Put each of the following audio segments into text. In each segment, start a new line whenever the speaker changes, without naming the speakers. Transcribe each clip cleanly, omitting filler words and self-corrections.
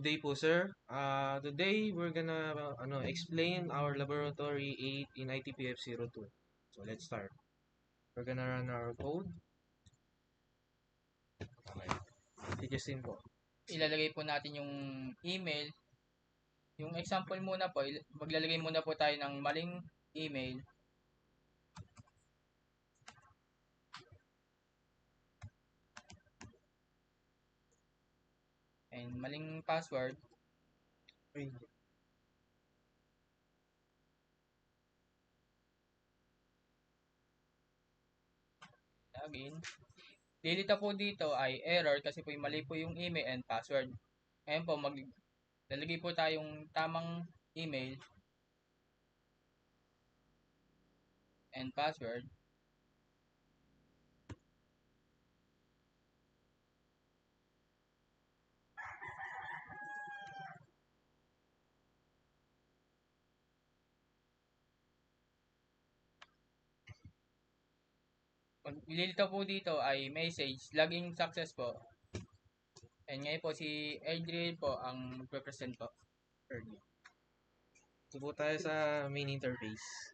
Good day po, sir. Today we're gonna explain our laboratory 8 in ITPF02. So let's start. We're gonna run our code. Okay. Si Justin po.
Ilalagay po natin yung email. Yung example muna po, maglalagay muna po tayo ng maling email. And maling password. Login. Lilita po dito ay error kasi po yung mali po yung email and password. Ngayon po, maglalagay po tayong tamang email and password. Pag lilitaw po dito ay message, login success po. And ngayon po si Adriel po ang magpe-present po.
Ito po tayo sa main interface.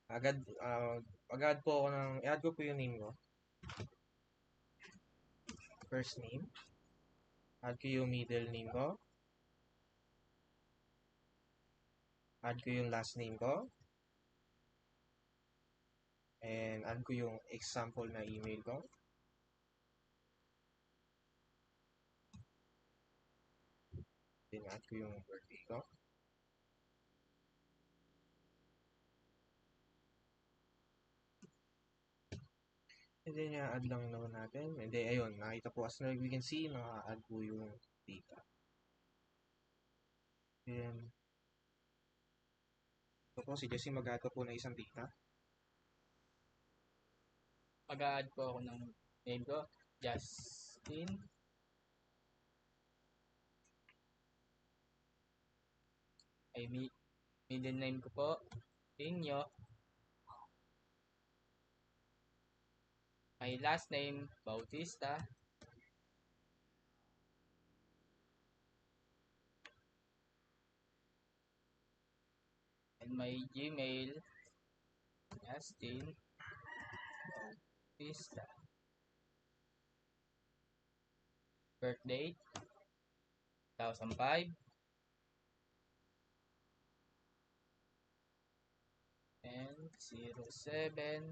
Agad po ako i-add ko po yung name ko. First name. Add ko yung middle name ko. Add ko yung last name ko. And add ko yung example na email ko. Then add ko yung birthday ko. And then add lang naman natin. And then ayun, nakita po as we can see, naka-add po yung data. Then ito po, si Jessie mag-add po na isang data.
Mag-a-add po ako ng name ko, Justin. Ay, middle name ko po, Inyo. My last name, Bautista. And my Gmail, Justin Bautista. Birth date, 2005. And 07/24.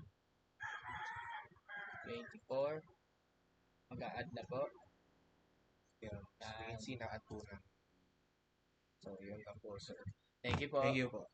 Mag-a-add na po.
Yun. So, you can see na-add po na. So, yun lang po, sir.
Thank you po.
Thank you po.